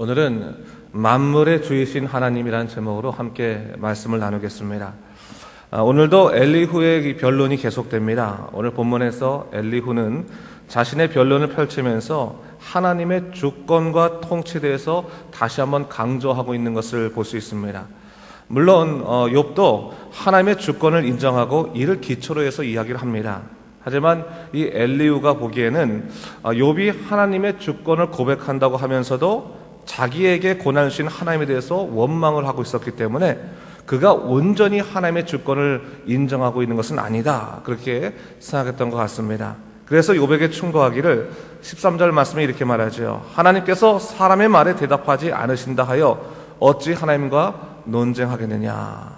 오늘은 만물의 주이신 하나님이라는 제목으로 함께 말씀을 나누겠습니다. 오늘도 엘리후의 변론이 계속됩니다. 오늘 본문에서 엘리후는 자신의 변론을 펼치면서 하나님의 주권과 통치에 대해서 다시 한번 강조하고 있는 것을 볼 수 있습니다. 물론 욥도 하나님의 주권을 인정하고 이를 기초로 해서 이야기를 합니다. 하지만 이 엘리후가 보기에는 욥이 하나님의 주권을 고백한다고 하면서도 자기에게 고난을 주신 하나님에 대해서 원망을 하고 있었기 때문에 그가 온전히 하나님의 주권을 인정하고 있는 것은 아니다, 그렇게 생각했던 것 같습니다. 그래서 욥에게 충고하기를 13절 말씀에 이렇게 말하죠. 하나님께서 사람의 말에 대답하지 않으신다 하여 어찌 하나님과 논쟁하겠느냐.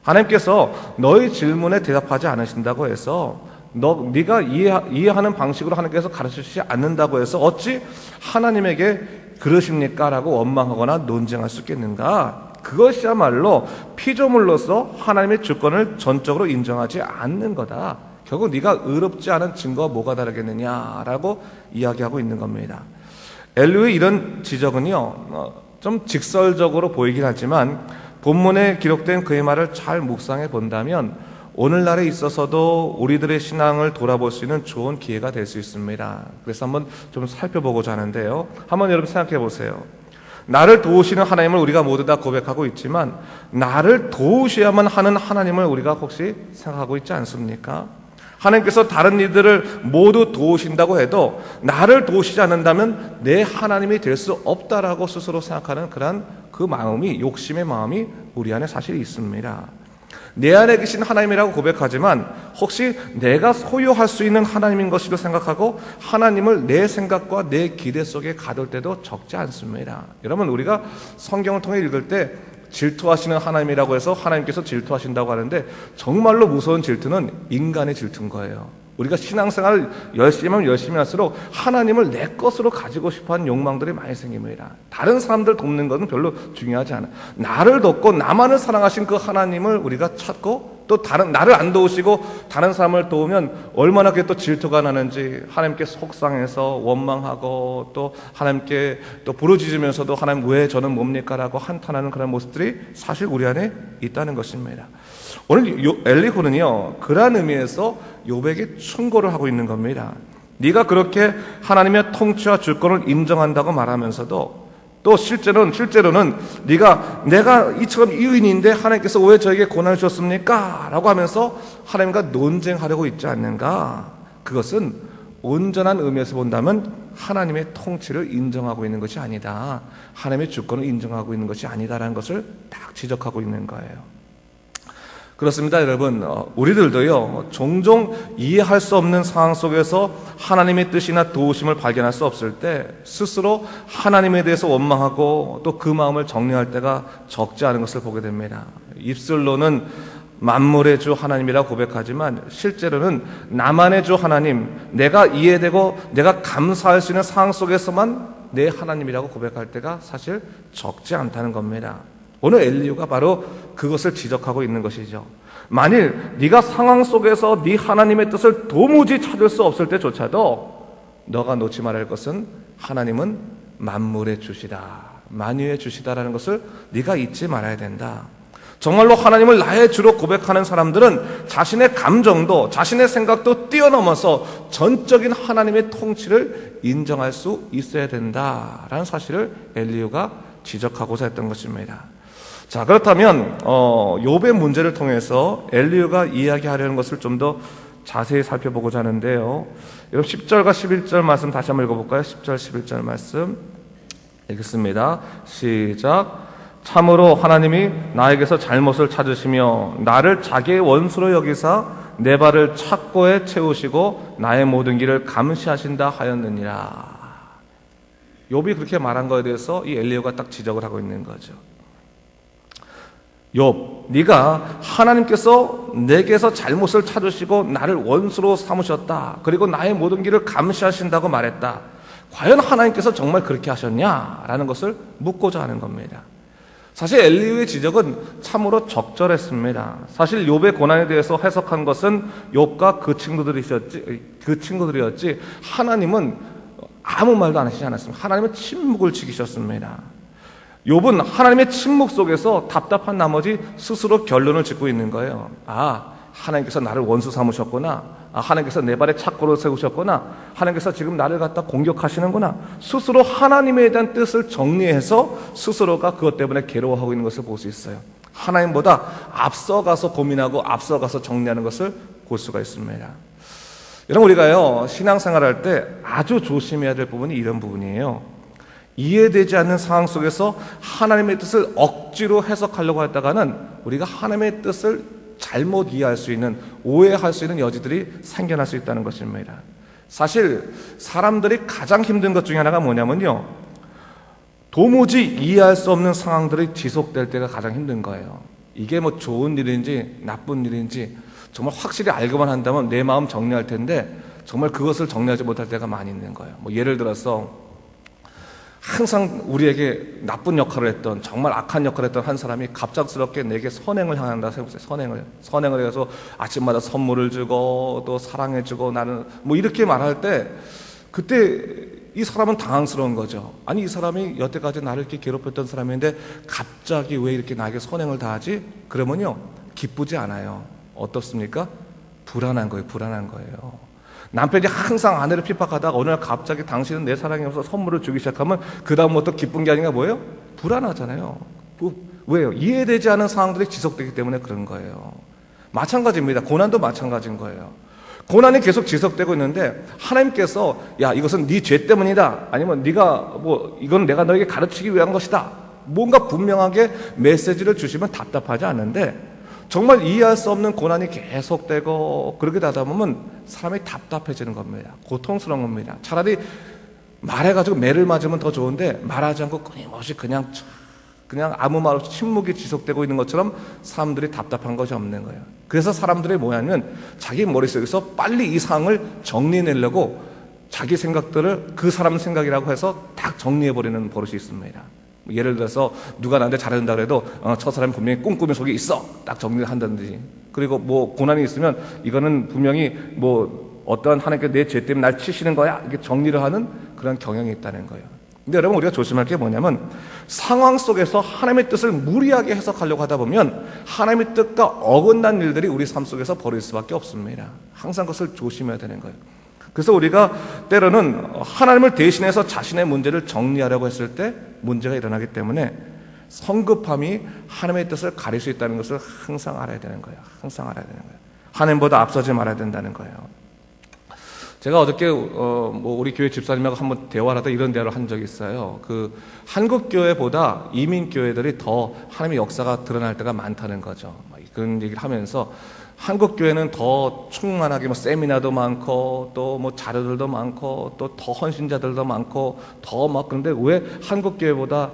하나님께서 너희 질문에 대답하지 않으신다고 해서 네가 이해하는 방식으로 하나님께서 가르치지 않는다고 해서 어찌 하나님에게 그러십니까? 라고 원망하거나 논쟁할 수 있겠는가? 그것이야말로 피조물로서 하나님의 주권을 전적으로 인정하지 않는 거다. 결국 네가 의롭지 않은 증거가 뭐가 다르겠느냐라고 이야기하고 있는 겁니다. 엘리후의 이런 지적은요, 좀 직설적으로 보이긴 하지만 본문에 기록된 그의 말을 잘 묵상해 본다면 오늘날에 있어서도 우리들의 신앙을 돌아볼 수 있는 좋은 기회가 될 수 있습니다. 그래서 한번 좀 살펴보고자 하는데요. 한번 여러분 생각해 보세요. 나를 도우시는 하나님을 우리가 모두 다 고백하고 있지만 나를 도우셔야만 하는 하나님을 우리가 혹시 생각하고 있지 않습니까? 하나님께서 다른 이들을 모두 도우신다고 해도 나를 도우시지 않는다면 내 하나님이 될 수 없다라고 스스로 생각하는 그런 그 마음이, 욕심의 마음이 우리 안에 사실 있습니다. 내 안에 계신 하나님이라고 고백하지만 혹시 내가 소유할 수 있는 하나님인 것으로 생각하고 하나님을 내 생각과 내 기대 속에 가둘 때도 적지 않습니다. 여러분, 우리가 성경을 통해 읽을 때 질투하시는 하나님이라고 해서 하나님께서 질투하신다고 하는데 정말로 무서운 질투는 인간의 질투인 거예요. 우리가 신앙생활을 열심히 하면 열심히 할수록 하나님을 내 것으로 가지고 싶어하는 욕망들이 많이 생깁니다. 다른 사람들 돕는 것은 별로 중요하지 않아요. 나를 돕고 나만을 사랑하신 그 하나님을 우리가 찾고 또 나를 안 도우시고 다른 사람을 도우면 얼마나 그게 또 질투가 나는지 하나님께 속상해서 원망하고 또 하나님께 또 부르짖으면서도 하나님 왜 저는 뭡니까? 라고 한탄하는 그런 모습들이 사실 우리 안에 있다는 것입니다. 오늘 엘리후는요, 그러한 의미에서 욥에게 충고를 하고 있는 겁니다. 네가 그렇게 하나님의 통치와 주권을 인정한다고 말하면서도 또 실제로는 내가 이처럼 이의인인데 하나님께서 왜 저에게 고난을 주셨습니까? 라고 하면서 하나님과 논쟁하려고 있지 않는가? 그것은 온전한 의미에서 본다면 하나님의 통치를 인정하고 있는 것이 아니다, 하나님의 주권을 인정하고 있는 것이 아니다라는 것을 딱 지적하고 있는 거예요. 그렇습니다, 여러분. 우리들도요, 종종 이해할 수 없는 상황 속에서 하나님의 뜻이나 도우심을 발견할 수 없을 때 스스로 하나님에 대해서 원망하고 또 그 마음을 정리할 때가 적지 않은 것을 보게 됩니다. 입술로는 만물의 주 하나님이라고 고백하지만 실제로는 나만의 주 하나님, 내가 이해되고 내가 감사할 수 있는 상황 속에서만 내 하나님이라고 고백할 때가 사실 적지 않다는 겁니다. 오늘 엘리후가 바로 그것을 지적하고 있는 것이죠. 만일 네가 상황 속에서 네 하나님의 뜻을 도무지 찾을 수 없을 때조차도 너가 놓지 말아야 할 것은 하나님은 만물의 주시다, 만유의 주시다라는 것을 네가 잊지 말아야 된다. 정말로 하나님을 나의 주로 고백하는 사람들은 자신의 감정도 자신의 생각도 뛰어넘어서 전적인 하나님의 통치를 인정할 수 있어야 된다라는 사실을 엘리후가 지적하고자 했던 것입니다. 자, 그렇다면 욥의 문제를 통해서 엘리후가 이야기하려는 것을 좀 더 자세히 살펴보고자 하는데요. 여러분 10절과 11절 말씀 다시 한번 읽어볼까요? 10절 11절 말씀 읽겠습니다. 시작. 참으로 하나님이 나에게서 잘못을 찾으시며 나를 자기의 원수로 여기사 내 발을 착고에 채우시고 나의 모든 길을 감시하신다 하였느니라. 욥이 그렇게 말한 것에 대해서 이 엘리후가 딱 지적을 하고 있는 거죠. 욥, 네가 하나님께서 내게서 잘못을 찾으시고 나를 원수로 삼으셨다, 그리고 나의 모든 길을 감시하신다고 말했다. 과연 하나님께서 정말 그렇게 하셨냐라는 것을 묻고자 하는 겁니다. 사실 엘리후의 지적은 참으로 적절했습니다. 사실 욥의 고난에 대해서 해석한 것은 욥과 그 친구들이었지 하나님은 아무 말도 안 하시지 않았습니다. 하나님은 침묵을 지키셨습니다. 욥은 하나님의 침묵 속에서 답답한 나머지 스스로 결론을 짓고 있는 거예요. 하나님께서 나를 원수 삼으셨구나. 하나님께서 내 발에 착고를 세우셨구나. 하나님께서 지금 나를 갖다 공격하시는구나. 스스로 하나님에 대한 뜻을 정리해서 스스로가 그것 때문에 괴로워하고 있는 것을 볼 수 있어요. 하나님보다 앞서가서 고민하고 앞서가서 정리하는 것을 볼 수가 있습니다. 여러분, 우리가요 신앙생활할 때 아주 조심해야 될 부분이 이런 부분이에요. 이해되지 않는 상황 속에서 하나님의 뜻을 억지로 해석하려고 했다가는 우리가 하나님의 뜻을 잘못 이해할 수 있는, 오해할 수 있는 여지들이 생겨날 수 있다는 것입니다. 사실 사람들이 가장 힘든 것 중에 하나가 뭐냐면요, 도무지 이해할 수 없는 상황들이 지속될 때가 가장 힘든 거예요. 이게 뭐 좋은 일인지 나쁜 일인지 정말 확실히 알고만 한다면 내 마음 정리할 텐데 정말 그것을 정리하지 못할 때가 많이 있는 거예요. 뭐 예를 들어서 항상 우리에게 나쁜 역할을 했던, 정말 악한 역할을 했던 한 사람이 갑작스럽게 내게 선행을 향한다 해보세요. 선행을 해서 아침마다 선물을 주고 또 사랑해주고 나는 뭐 이렇게 말할 때 그때 이 사람은 당황스러운 거죠. 아니, 이 사람이 여태까지 나를 이렇게 괴롭혔던 사람인데 갑자기 왜 이렇게 나에게 선행을 다하지? 그러면요 기쁘지 않아요. 어떻습니까? 불안한 거예요. 남편이 항상 아내를 핍박하다가 어느 날 갑자기 당신은 내 사랑이 없어서 선물을 주기 시작하면 그 다음부터 기쁜 게 아니라 뭐예요? 불안하잖아요. 왜요? 이해되지 않은 상황들이 지속되기 때문에 그런 거예요. 마찬가지입니다. 고난도 마찬가지인 거예요. 고난이 계속 지속되고 있는데 하나님께서 야, 이것은 네 죄 때문이다, 아니면 네가 이건 내가 너에게 가르치기 위한 것이다, 뭔가 분명하게 메시지를 주시면 답답하지 않은데 정말 이해할 수 없는 고난이 계속되고 그렇게 되다 보면 사람이 답답해지는 겁니다. 고통스러운 겁니다. 차라리 말해가지고 매를 맞으면 더 좋은데 말하지 않고 끊임없이 그냥 아무 말 없이 침묵이 지속되고 있는 것처럼 사람들이 답답한 것이 없는 거예요. 그래서 사람들이 뭐냐면 자기 머릿속에서 빨리 이 상황을 정리해내려고 자기 생각들을 그 사람 생각이라고 해서 딱 정리해버리는 버릇이 있습니다. 예를 들어서 누가 나한테 잘해준다 그래도 저 사람이 분명히 꿈꾸는 속에 있어, 딱 정리를 한다든지, 그리고 뭐 고난이 있으면 이거는 분명히 뭐 어떠한 하나님께 내 죄 때문에 날 치시는 거야, 이렇게 정리를 하는 그런 경향이 있다는 거예요. 근데 여러분, 우리가 조심할 게 뭐냐면 상황 속에서 하나님의 뜻을 무리하게 해석하려고 하다 보면 하나님의 뜻과 어긋난 일들이 우리 삶 속에서 벌어질 수밖에 없습니다. 항상 그것을 조심해야 되는 거예요. 그래서 우리가 때로는 하나님을 대신해서 자신의 문제를 정리하려고 했을 때 문제가 일어나기 때문에 성급함이 하나님의 뜻을 가릴 수 있다는 것을 항상 알아야 되는 거예요. 항상 알아야 되는 거예요. 하나님보다 앞서지 말아야 된다는 거예요. 제가 어저께 우리 교회 집사님하고 한번 대화를 하다 이런 대화를 한 적이 있어요. 그 한국 교회보다 이민 교회들이 더 하나님의 역사가 드러날 때가 많다는 거죠. 그런 얘기를 하면서 한국 교회는 더 충만하게 뭐 세미나도 많고 또 뭐 자료들도 많고 또 더 헌신자들도 많고 더 막, 그런데 왜 한국 교회보다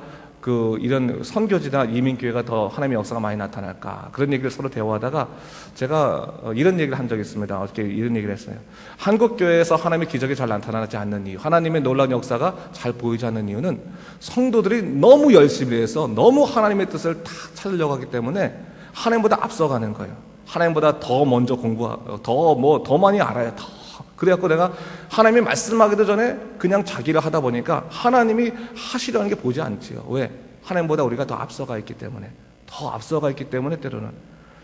이런 선교지나 이민교회가 더 하나님의 역사가 많이 나타날까? 그런 얘기를 서로 대화하다가 제가 이런 얘기를 한 적이 있습니다. 어떻게 이런 얘기를 했어요. 한국 교회에서 하나님의 기적이 잘 나타나지 않는 이유, 하나님의 놀라운 역사가 잘 보이지 않는 이유는 성도들이 너무 열심히 해서 너무 하나님의 뜻을 다 찾으려고 하기 때문에 하나님보다 앞서가는 거예요. 하나님보다 더 먼저 공부하고 더 많이 알아야 더. 그래갖고 내가 하나님이 말씀하기도 전에 그냥 자기를 하다 보니까 하나님이 하시려는 게 보지 않지요. 왜? 하나님보다 우리가 더 앞서가 있기 때문에 때로는.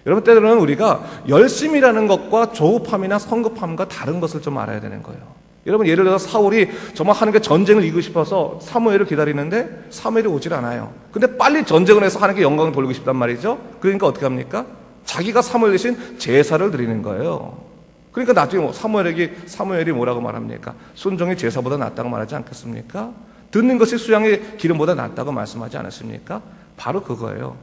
여러분, 때로는 우리가 열심이라는 것과 조급함이나 성급함과 다른 것을 좀 알아야 되는 거예요. 여러분, 예를 들어서 사울이 정말 하나님께 전쟁을 이기고 싶어서 사무엘을 기다리는데 사무엘이 오질 않아요. 근데 빨리 전쟁을 해서 하나님께 영광을 돌리고 싶단 말이죠. 그러니까 어떻게 합니까? 자기가 사무엘 대신 제사를 드리는 거예요. 그러니까 나중에 사무엘이 뭐라고 말합니까? 순종이 제사보다 낫다고 말하지 않겠습니까? 듣는 것이 수양의 기름보다 낫다고 말씀하지 않았습니까? 바로 그거예요.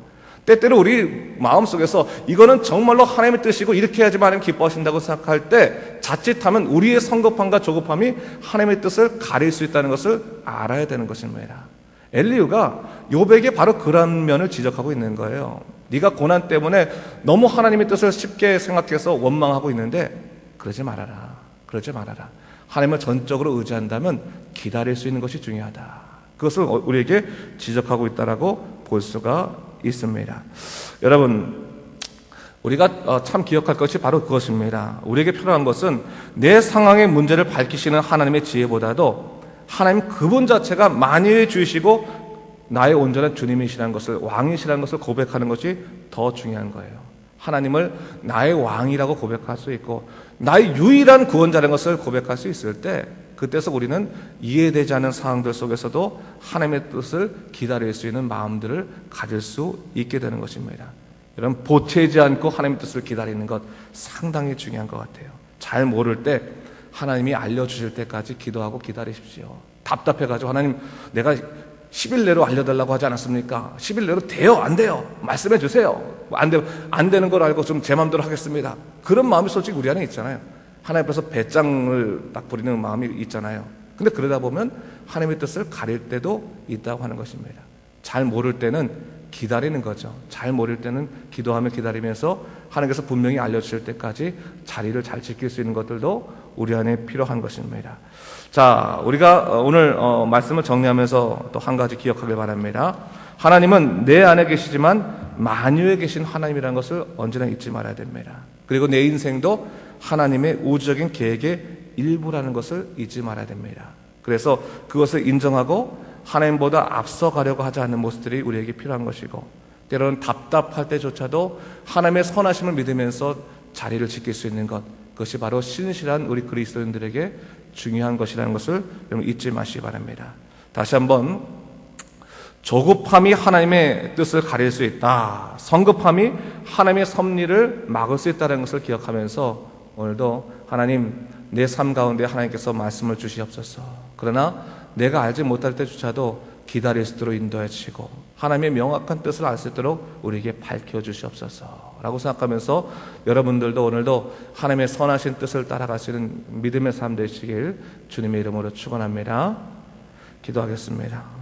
때때로 우리 마음속에서 이거는 정말로 하나님의 뜻이고 이렇게 해야지만 하나님 기뻐하신다고 생각할 때 자칫하면 우리의 성급함과 조급함이 하나님의 뜻을 가릴 수 있다는 것을 알아야 되는 것입니다. 엘리후가 욥에게 바로 그런 면을 지적하고 있는 거예요. 네가 고난 때문에 너무 하나님의 뜻을 쉽게 생각해서 원망하고 있는데 그러지 말아라. 하나님을 전적으로 의지한다면 기다릴 수 있는 것이 중요하다. 그것을 우리에게 지적하고 있다라고 볼 수가 있습니다. 여러분, 우리가 참 기억할 것이 바로 그것입니다. 우리에게 필요한 것은 내 상황의 문제를 밝히시는 하나님의 지혜보다도 하나님 그분 자체가 만유해 주시고 나의 온전한 주님이시라는 것을, 왕이시라는 것을 고백하는 것이 더 중요한 거예요. 하나님을 나의 왕이라고 고백할 수 있고 나의 유일한 구원자라는 것을 고백할 수 있을 때, 그때서 우리는 이해되지 않는 상황들 속에서도 하나님의 뜻을 기다릴 수 있는 마음들을 가질 수 있게 되는 것입니다. 여러분, 보채지 않고 하나님의 뜻을 기다리는 것 상당히 중요한 것 같아요. 잘 모를 때 하나님이 알려주실 때까지 기도하고 기다리십시오. 답답해가지고 하나님, 내가 10일 내로 알려달라고 하지 않았습니까? 10일 내로 돼요? 안 돼요? 말씀해 주세요. 안 되는 걸 알고 좀 제 마음대로 하겠습니다. 그런 마음이 솔직히 우리 안에 있잖아요. 하나님 앞에서 배짱을 딱 부리는 마음이 있잖아요. 근데 그러다 보면 하나님의 뜻을 가릴 때도 있다고 하는 것입니다. 잘 모를 때는 기다리는 거죠. 잘 모를 때는 기도하며 기다리면서 하나님께서 분명히 알려주실 때까지 자리를 잘 지킬 수 있는 것들도 우리 안에 필요한 것입니다. 자, 우리가 오늘 말씀을 정리하면서 또 한 가지 기억하길 바랍니다. 하나님은 내 안에 계시지만 만유에 계신 하나님이라는 것을 언제나 잊지 말아야 됩니다. 그리고 내 인생도 하나님의 우주적인 계획의 일부라는 것을 잊지 말아야 됩니다. 그래서 그것을 인정하고 하나님보다 앞서가려고 하지 않는 모습들이 우리에게 필요한 것이고, 때로는 답답할 때조차도 하나님의 선하심을 믿으면서 자리를 지킬 수 있는 것, 그것이 바로 신실한 우리 그리스도인들에게 중요한 것이라는 것을 여러분 잊지 마시기 바랍니다. 다시 한번, 조급함이 하나님의 뜻을 가릴 수 있다, 성급함이 하나님의 섭리를 막을 수 있다는 것을 기억하면서 오늘도 하나님, 내 삶 가운데 하나님께서 말씀을 주시옵소서. 그러나 내가 알지 못할 때조차도 기다릴 수 있도록 인도해 주시고 하나님의 명확한 뜻을 알 수 있도록 우리에게 밝혀주시옵소서 라고 생각하면서, 여러분들도 오늘도 하나님의 선하신 뜻을 따라갈 수 있는 믿음의 삶 되시길 주님의 이름으로 축원합니다. 기도하겠습니다.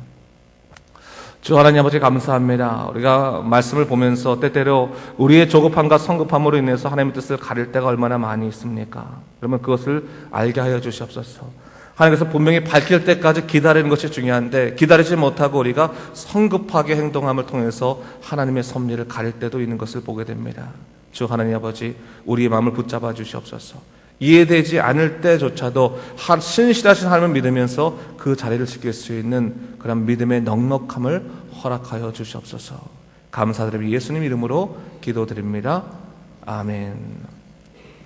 주 하나님 아버지, 감사합니다. 우리가 말씀을 보면서 때때로 우리의 조급함과 성급함으로 인해서 하나님의 뜻을 가릴 때가 얼마나 많이 있습니까? 그러면 그것을 알게 하여 주시옵소서. 하나님께서 분명히 밝힐 때까지 기다리는 것이 중요한데, 기다리지 못하고 우리가 성급하게 행동함을 통해서 하나님의 섭리를 가릴 때도 있는 것을 보게 됩니다. 주 하나님 아버지, 우리의 마음을 붙잡아 주시옵소서. 이해되지 않을 때조차도 신실하신 하나님을 믿으면서 그 자리를 지킬 수 있는 그런 믿음의 넉넉함을 허락하여 주시옵소서. 감사드리며 예수님 이름으로 기도드립니다. 아멘.